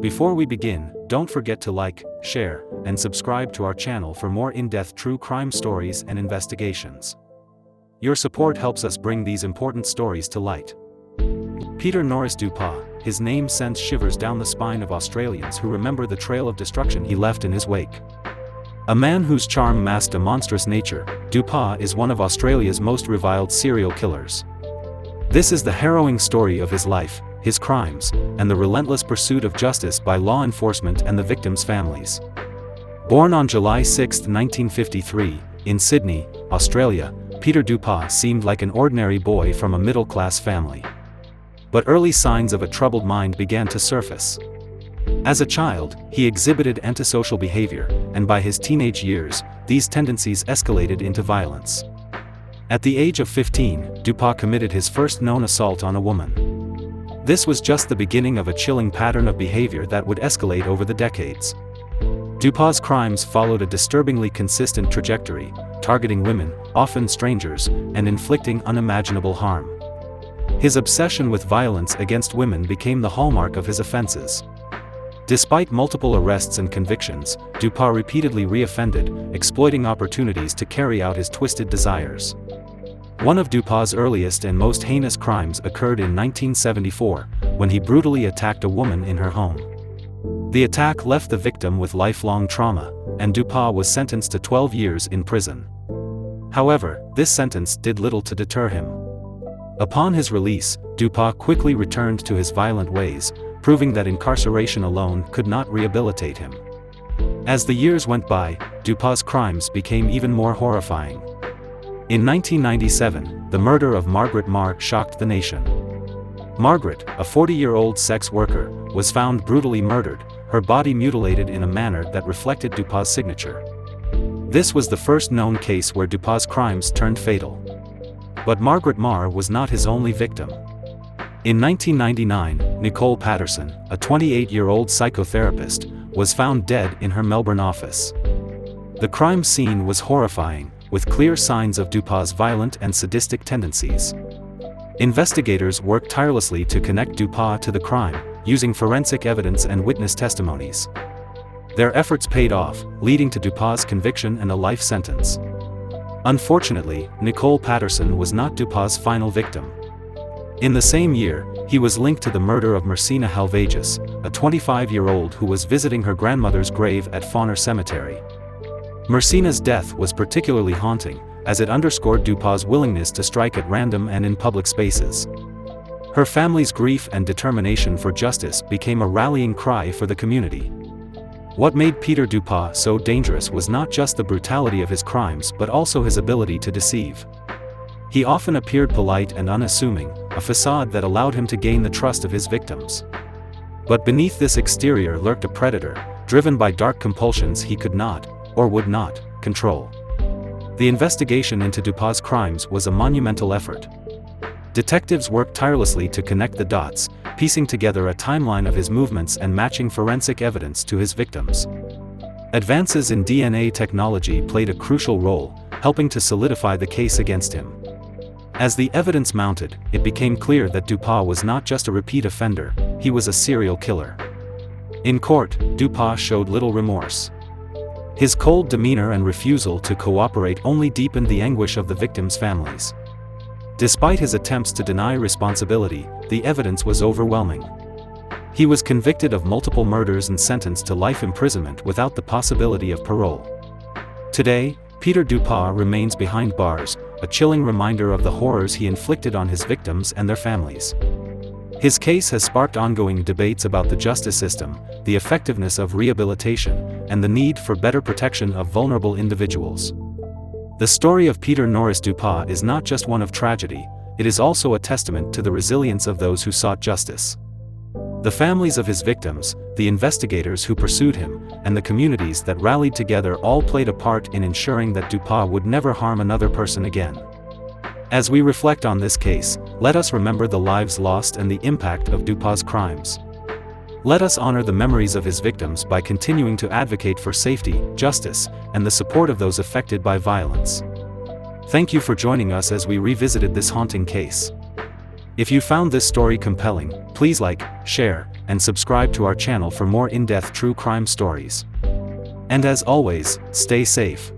Before we begin, don't forget to like, share, and subscribe to our channel for more in-depth true crime stories and investigations. Your support helps us bring these important stories to light. Peter Norris Dupas, his name sends shivers down the spine of Australians who remember the trail of destruction he left in his wake. A man whose charm masked a monstrous nature, Dupas is one of Australia's most reviled serial killers. This is the harrowing story of his life, his crimes, and the relentless pursuit of justice by law enforcement and the victims' families. Born on July 6, 1953, in Sydney, Australia, Peter Dupas seemed like an ordinary boy from a middle-class family. But early signs of a troubled mind began to surface. As a child, he exhibited antisocial behavior, and by his teenage years, these tendencies escalated into violence. At the age of 15, Dupas committed his first known assault on a woman. This was just the beginning of a chilling pattern of behavior that would escalate over the decades. Dupas' crimes followed a disturbingly consistent trajectory, targeting women, often strangers, and inflicting unimaginable harm. His obsession with violence against women became the hallmark of his offenses. Despite multiple arrests and convictions, Dupas repeatedly reoffended, exploiting opportunities to carry out his twisted desires. One of Dupas' earliest and most heinous crimes occurred in 1974, when he brutally attacked a woman in her home. The attack left the victim with lifelong trauma, and Dupas was sentenced to 12 years in prison. However, this sentence did little to deter him. Upon his release, Dupas quickly returned to his violent ways, proving that incarceration alone could not rehabilitate him. As the years went by, Dupas' crimes became even more horrifying. In 1997, the murder of Margaret Marr shocked the nation. Margaret, a 40-year-old sex worker, was found brutally murdered, her body mutilated in a manner that reflected Dupas' signature. This was the first known case where Dupas' crimes turned fatal. But Margaret Marr was not his only victim. In 1999, Nicole Patterson, a 28-year-old psychotherapist, was found dead in her Melbourne office. The crime scene was horrifying, with clear signs of Dupas' violent and sadistic tendencies. Investigators worked tirelessly to connect Dupas to the crime, using forensic evidence and witness testimonies. Their efforts paid off, leading to Dupas' conviction and a life sentence. Unfortunately, Nicole Patterson was not Dupas' final victim. In the same year, he was linked to the murder of Marcina Halvages, a 25-year-old who was visiting her grandmother's grave at Fauner Cemetery. Marcina's death was particularly haunting, as it underscored Dupas' willingness to strike at random and in public spaces. Her family's grief and determination for justice became a rallying cry for the community. What made Peter Dupas so dangerous was not just the brutality of his crimes but also his ability to deceive. He often appeared polite and unassuming, a facade that allowed him to gain the trust of his victims. But beneath this exterior lurked a predator, driven by dark compulsions he could not, or would not, control. The investigation into Dupas' crimes was a monumental effort. Detectives worked tirelessly to connect the dots, piecing together a timeline of his movements and matching forensic evidence to his victims. Advances in DNA technology played a crucial role, helping to solidify the case against him. As the evidence mounted, it became clear that Dupas was not just a repeat offender, he was a serial killer. In court, Dupas showed little remorse. His cold demeanor and refusal to cooperate only deepened the anguish of the victims' families. Despite his attempts to deny responsibility, the evidence was overwhelming. He was convicted of multiple murders and sentenced to life imprisonment without the possibility of parole. Today, Peter Dupas remains behind bars, a chilling reminder of the horrors he inflicted on his victims and their families. His case has sparked ongoing debates about the justice system, the effectiveness of rehabilitation, and the need for better protection of vulnerable individuals. The story of Peter Norris Dupas is not just one of tragedy, it is also a testament to the resilience of those who sought justice. The families of his victims, the investigators who pursued him, and the communities that rallied together all played a part in ensuring that Dupas would never harm another person again. As we reflect on this case, let us remember the lives lost and the impact of Dupas' crimes. Let us honor the memories of his victims by continuing to advocate for safety, justice, and the support of those affected by violence. Thank you for joining us as we revisited this haunting case. If you found this story compelling, please like, share, and subscribe to our channel for more in-depth true crime stories. And as always, stay safe.